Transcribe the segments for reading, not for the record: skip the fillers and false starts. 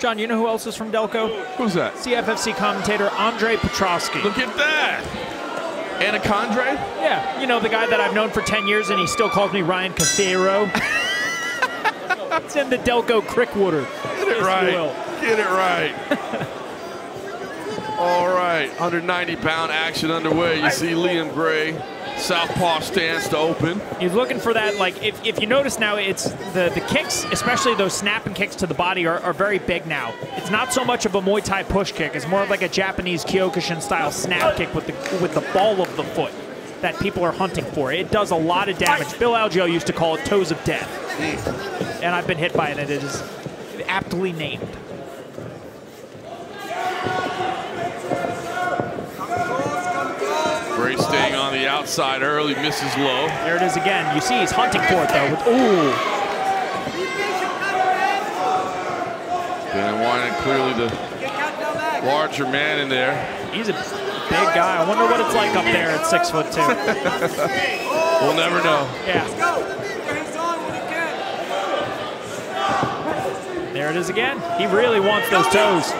John, you know who else is from Delco? Who's that? CFFC commentator Andre Petrovsky. Look at that. Anacondre? Yeah, you know, the guy that I've known for 10 years and he still calls me Ryan Cafaro. It's in the Delco Crickwater. Get it right. Get it right. All right, 190-pound action underway. You see Liam Gray, southpaw stance to open. He's looking for that, like, if you notice now, it's the kicks, especially those snapping kicks to the body, are very big now. It's not so much of a Muay Thai push kick. It's more of like a Japanese Kyokushin-style snap kick with the ball of the foot that people are hunting for. It does a lot of damage. Bill Algeo used to call it toes of death. And I've been hit by it, and it is aptly named. Gray staying on the outside early, misses low. There it is again. You see he's hunting for it, though. Ooh. And Wynen clearly the larger man in there. He's a big guy. I wonder what it's like up there at 6'2". We'll never know. Yeah. There it is again. He really wants those toes.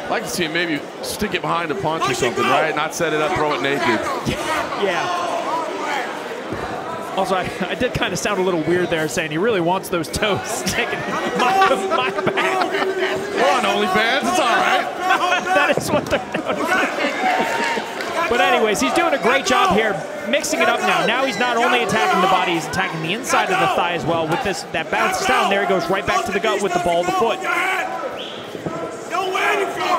I'd like to see him maybe stick it behind a punch or something, right? Not set it up, throw it naked. Yeah. Also, I did kind of sound a little weird there saying he really wants those toes sticking my back. We're on OnlyFans, it's all right. That is what they're doing. But anyways, he's doing a great job here, mixing it up now. Now he's not only attacking the body, he's attacking the inside of the thigh as well. With this, that bounces down, there he goes right back to the gut with the ball of the foot.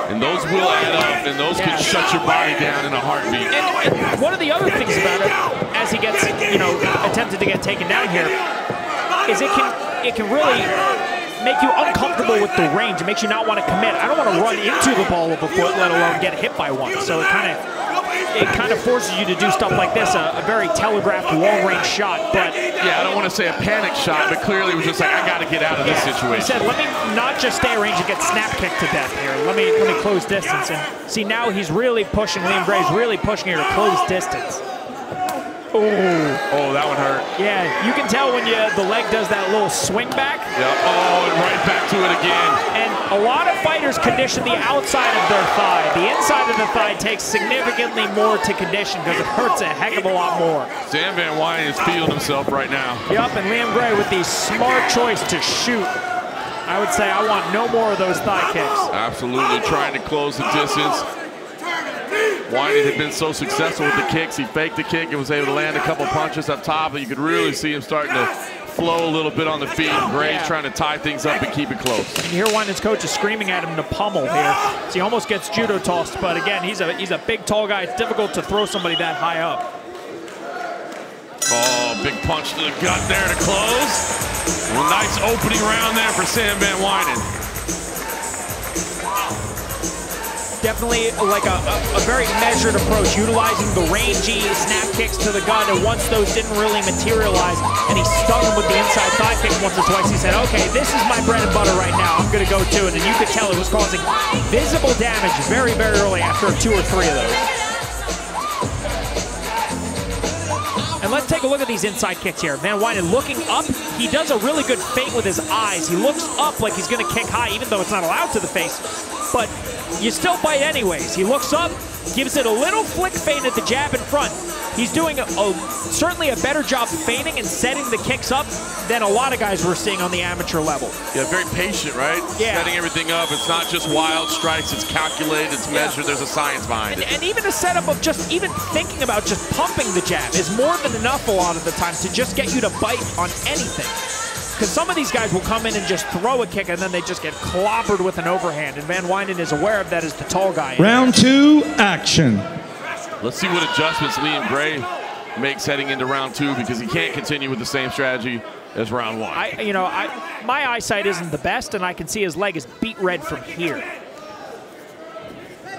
And those will add up, and those can shut your body down in a heartbeat. And one of the other things about it, as he gets, you know, attempted to get taken down here, is it can really make you uncomfortable with the range. It makes you not want to commit. I don't want to run into the ball of a foot, let alone get hit by one. So it kind of forces you to do stuff like this, a very telegraphed long-range shot. But yeah, I don't want to say a panic shot, but clearly it was just like, I got to get out of this situation. He said, let me not just stay at range and get snap kicked to death here. Let me close distance. And see, now he's really pushing. Liam Gray's really pushing here to close distance. Oh, that one hurt. Yeah, you can tell when the leg does that little swing back. Yep. Oh, and right back to it again. And a lot of fighters condition the outside of their thigh. The inside of the thigh takes significantly more to condition because it hurts a heck of a lot more. Sam Van Wynen is feeling himself right now. Yep, and Liam Gray with the smart choice to shoot. I would say I want no more of those thigh kicks. Absolutely, trying to close the distance. Wynen had been so successful with the kicks. He faked the kick and was able to land a couple punches up top, and you could really see him starting to flow a little bit on the feet. Gray's trying to tie things up and keep it close. And you hear Wynen's coach is screaming at him to pummel here. So he almost gets judo tossed, but again, he's a big, tall guy. It's difficult to throw somebody that high up. Oh, big punch to the gut there to close. Well, nice opening round there for Sam Van Wynen. Definitely like a very measured approach, utilizing the rangy snap kicks to the gut, and once those didn't really materialize, and he stung him with the inside thigh kick once or twice, he said, okay, this is my bread and butter right now, I'm gonna go to it, and you could tell it was causing visible damage very, very early after 2 or 3 of those. And let's take a look at these inside kicks here. Van Wynen looking up, he does a really good feint with his eyes. He looks up like he's gonna kick high, even though it's not allowed to the face, but you still bite anyways. He looks up, gives it a little flick feint at the jab in front. He's doing certainly a better job feinting and setting the kicks up than a lot of guys we're seeing on the amateur level. Yeah, very patient, right? Yeah. Setting everything up. It's not just wild strikes, it's calculated, it's measured, there's a science behind it. And even a setup of just even thinking about just pumping the jab is more than enough a lot of the time to just get you to bite on anything. Because some of these guys will come in and just throw a kick and then they just get clobbered with an overhand. And Van Wynen is aware of that as the tall guy. Round 2, action. Let's see what adjustments Liam Gray makes heading into round 2, because he can't continue with the same strategy as round 1. My eyesight isn't the best, and I can see his leg is beet red from here.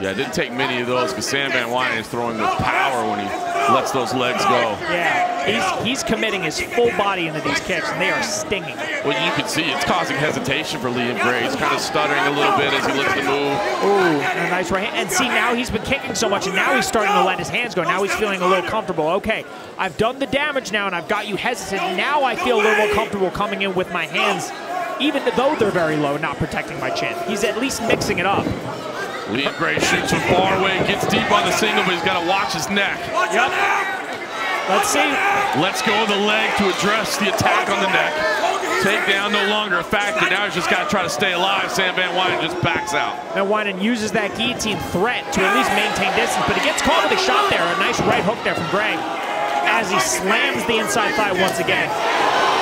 Yeah, it didn't take many of those, because Sam Van Wynen is throwing with power when he lets those legs go. Yeah, he's committing his full body into these kicks, and they are stinging. Well, you can see it's causing hesitation for Liam Gray. He's kind of stuttering a little bit as he looks to move. Ooh, a nice right hand. And see, now he's been kicking so much, and now he's starting to let his hands go. Now he's feeling a little comfortable. Okay, I've done the damage now, and I've got you hesitant. Now I feel a little more comfortable coming in with my hands even though they're very low, not protecting my chin. He's at least mixing it up. Liam Gray shoots from far away, gets deep on the single, but he's got to watch his neck. Yep. Let's see. Let's go of the leg to address the attack on the neck. Takedown no longer a factor. Now he's just got to try to stay alive. Sam Van Wynen just backs out. Van Wynen uses that guillotine threat to at least maintain distance, but he gets caught with a shot there. A nice right hook there from Gray as he slams the inside thigh once again.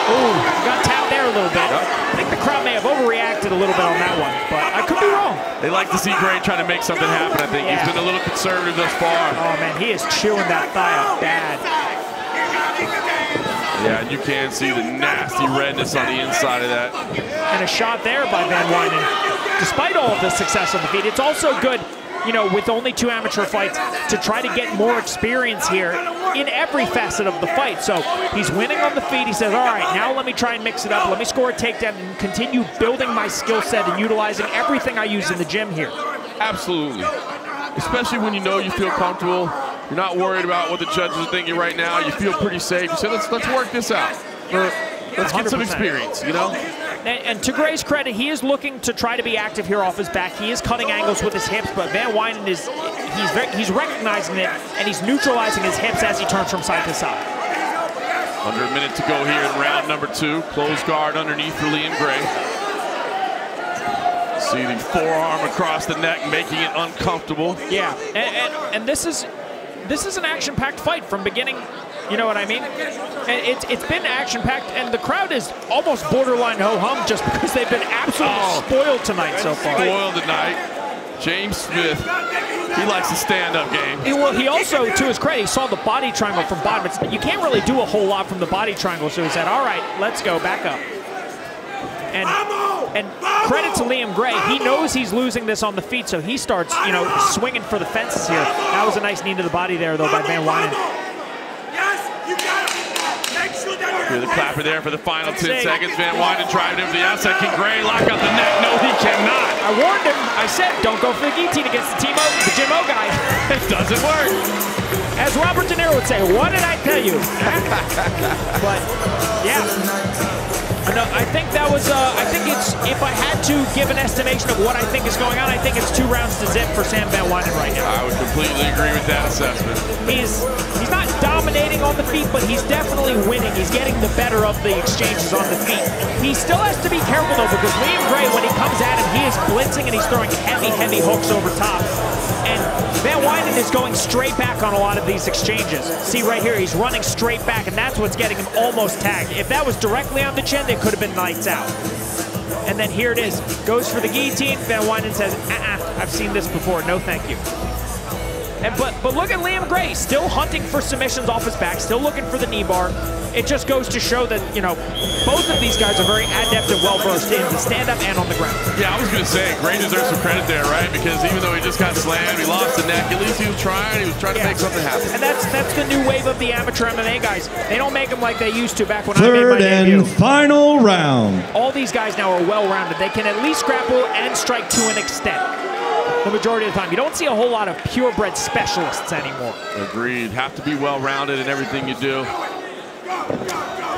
Ooh, got tapped there a little bit. I think the crowd may have overreacted a little bit on that one, but I could be wrong. They like to see Gray trying to make something happen, I think. He's been a little conservative thus far. Oh, man, he is chewing that thigh up bad. Yeah, and you can see the nasty redness on the inside of that. And a shot there by Van Wynen. Despite all of the success on the feet, it's also good, you know, with only 2 amateur fights, to try to get more experience here in every facet of the fight. So he's winning on the feet. He says, all right, now let me try and mix it up. Let me score a takedown and continue building my skill set and utilizing everything I use in the gym here. Absolutely. Especially when you know you feel comfortable. You're not worried about what the judges are thinking right now. You feel pretty safe. You say, let's work this out. Let's get some 100%. experience, you know? And to Gray's credit, he is looking to try to be active here off his back. He is cutting angles with his hips, but Van Wynen is he's recognizing it, and he's neutralizing his hips as he turns from side to side. Under a minute to go here in round number 2. Close guard underneath for Liam Gray. See the forearm across the neck, making it uncomfortable. Yeah, and this is an action-packed fight from beginning. You know what I mean? And it's been action-packed, and the crowd is almost borderline ho-hum just because they've been absolutely spoiled tonight so far. Spoiled tonight. James Smith, he likes the stand-up game. Well, he also, to his credit, he saw the body triangle from bottom. You can't really do a whole lot from the body triangle, so he said, all right, let's go, back up. And credit to Liam Gray, he knows he's losing this on the feet, so he starts, you know, swinging for the fences here. That was a nice knee to the body there, though, by Van Wynen. Hear the clapper there for the final 10 seconds. Van Wynen tried it over the outside. Can Gray lock up the neck? No, he cannot. I warned him. I said, don't go for the guillotine against the Jim O guy. It doesn't work. As Robert De Niro would say, what did I tell you? But, yeah. No, I think that was, I think it's, if I had to give an estimation of what I think is going on, I think it's 2 rounds to zip for Sam Van Wynen right now. I would completely agree with that assessment. He's not dominating on the feet, but he's definitely winning. He's getting the better of the exchanges on the feet. He still has to be careful, though, because Liam Gray, when he comes at him, he is blitzing and he's throwing heavy, heavy hooks over top. And Van Wynen is going straight back on a lot of these exchanges. See right here, he's running straight back, and that's what's getting him almost tagged. If that was directly on the chin, it could have been lights out. And then here it is, goes for the guillotine. Van Wynen says, I've seen this before, no thank you. And but look at Liam Gray, still hunting for submissions off his back, still looking for the knee bar. It just goes to show that, you know, both of these guys are very adept and well-versed in the stand-up and on the ground. Yeah, I was going to say, Gray deserves some credit there, right? Because even though he just got slammed, he lost the neck, at least he was trying to make something happen. And that's the new wave of the amateur MMA guys. They don't make them like they used to back when I made my Third debut. and final round. All these guys now are well-rounded. They can at least grapple and strike to an extent. The majority of the time. You don't see a whole lot of purebred specialists anymore. Agreed. Have to be well-rounded in everything you do.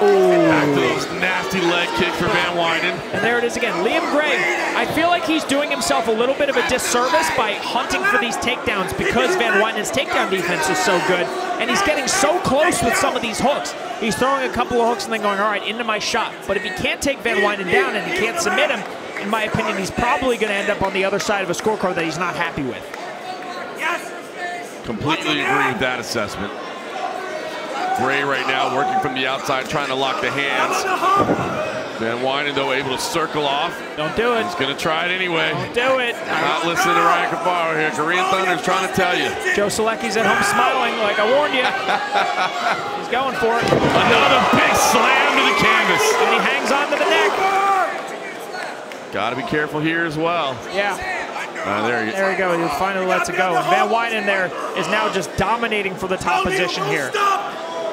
Ooh. Back to those nasty leg kicks for Van Wynen. And there it is again. Liam Gray, I feel like he's doing himself a little bit of a disservice by hunting for these takedowns because Van Wynen's takedown defense is so good. And he's getting so close with some of these hooks. He's throwing a couple of hooks and then going, all right, into my shot. But if he can't take Van Wynen down and he can't submit him, in my opinion, he's probably going to end up on the other side of a scorecard that he's not happy with. Completely agree with that assessment. Gray right now working from the outside, trying to lock the hands. Van Wynen, though, able to circle off. Don't do it. He's going to try it anyway. Don't do it. Not listening to Ryan Cafaro here. Korean Thunder's trying to tell you. Joe Selecki's at home smiling like I warned you. He's going for it. Another big slam to the canvas. And he hangs on to the neck. Got to be careful here as well. Yeah. There we go. He finally lets it go. And Van Wynen there is now just dominating for the top position here.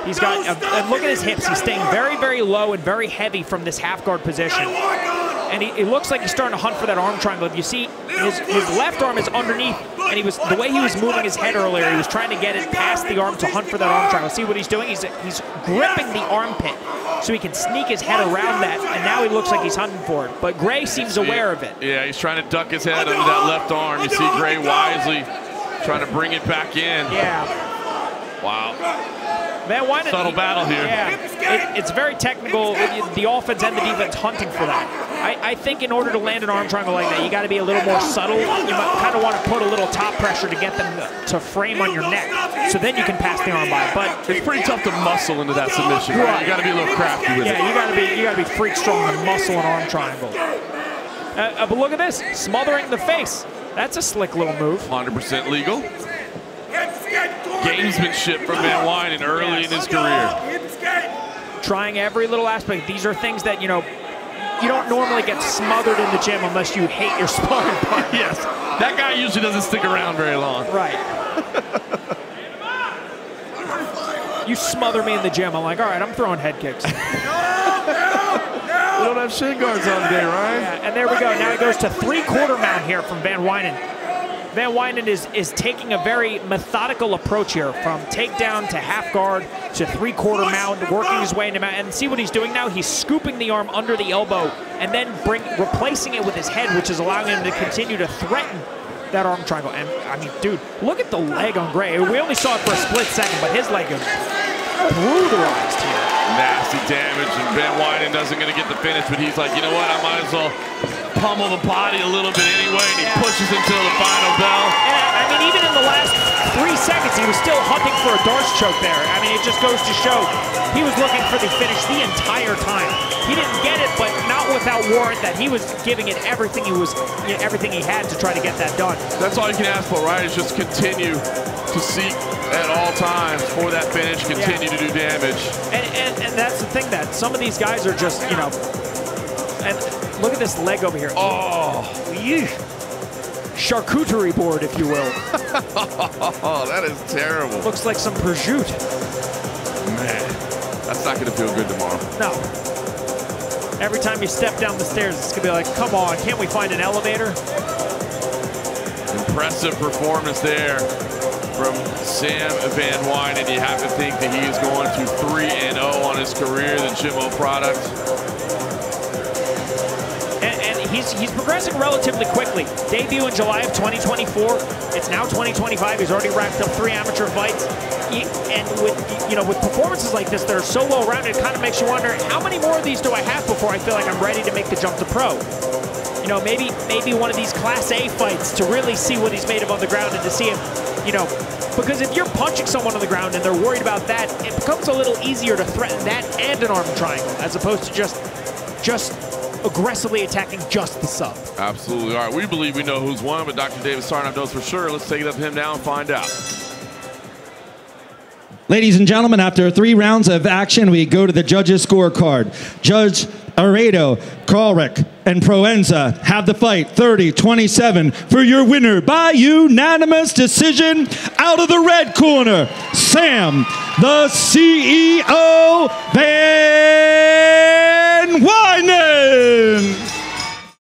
He's got, and look at his hips. He's staying very, very low and very heavy from this half guard position. And it looks like he's starting to hunt for that arm triangle. If you see, his left arm is underneath and the way he was moving his head earlier, he was trying to get it past the arm to hunt for that arm triangle. See what he's doing? He's gripping the armpit so he can sneak his head around that, and now he looks like he's hunting for it. But Gray seems aware of it. Yeah, he's trying to duck his head under that left arm. You see Gray wisely trying to bring it back in. Yeah. Wow. Man, Wynen, subtle battle here. Yeah, it's very technical. The offense and the defense hunting for that. I think in order to land an arm triangle like that, you got to be a little more subtle. You might kind of want to put a little top pressure to get them to frame on your neck, so then you can pass the arm by. But it's pretty tough to muscle into that submission. Right? You got to be a little crafty with it. Yeah, you got to be freak strong to muscle an arm triangle. But look at this, smothering the face. That's a slick little move. 100% legal. Gamesmanship from Van Wynen early in his career. Trying every little aspect. These are things that, you know, you don't normally get smothered in the gym unless you hate your sparring partner. Yes, that guy usually doesn't stick around very long. Right. You smother me in the gym, I'm like, all right, I'm throwing head kicks. We don't have shin guards on today, right? Yeah, and there we go. Now it goes to 3/4 mount here from Van Wynen. Van Wynen is taking a very methodical approach here, from takedown to half guard to 3/4 mount, working his way into mount. And see what he's doing now? He's scooping the arm under the elbow and then replacing it with his head, which is allowing him to continue to threaten that arm triangle. And I mean, dude, look at the leg on Gray. We only saw it for a split second, but his leg is brutalized here. Nasty damage, and Van Wynen doesn't going to get the finish, but he's like, you know what? I might as well pummel the body a little bit anyway, and he pushes until the final bell. And I mean, even in the last 3 seconds, he was still hunting for a Darce choke there. I mean, it just goes to show he was looking for the finish the entire time. He didn't get it, but not without warrant. That he was giving it everything everything he had to try to get that done. That's all you can ask for, right? Is just continue to seek at all times for that finish, continue to do damage. And that's the thing, that some of these guys are just, you know, and look at this leg over here. Oh, charcuterie board, if you will. Oh, that is terrible. Looks like some prosciutto. Man, that's not going to feel good tomorrow. No. Every time you step down the stairs, it's going to be like, come on, can't we find an elevator? Impressive performance there from Sam Van Wynen. You have to think that he is going to 3-0 on his career, the Jimmo product. And he's progressing relatively quickly. Debut in July of 2024. It's now 2025. He's already racked up 3 amateur fights. And with performances like this that are so well-rounded, it kind of makes you wonder, how many more of these do I have before I feel like I'm ready to make the jump to pro? You know, maybe one of these Class A fights to really see what he's made of on the ground, and to see him, you know, because if you're punching someone on the ground and they're worried about that, it becomes a little easier to threaten that and an arm triangle, as opposed to just aggressively attacking just the sub. Absolutely. All right, we believe we know who's won, but Dr. David Sarnoff knows for sure. Let's take it up to him now and find out. Ladies and gentlemen, after 3 rounds of action, we go to the judges' scorecard. Judge Aredo, Karlrick, and Proenza have the fight 30-27 for your winner by unanimous decision. Out of the red corner, Sam, the CEO, Van Wynen.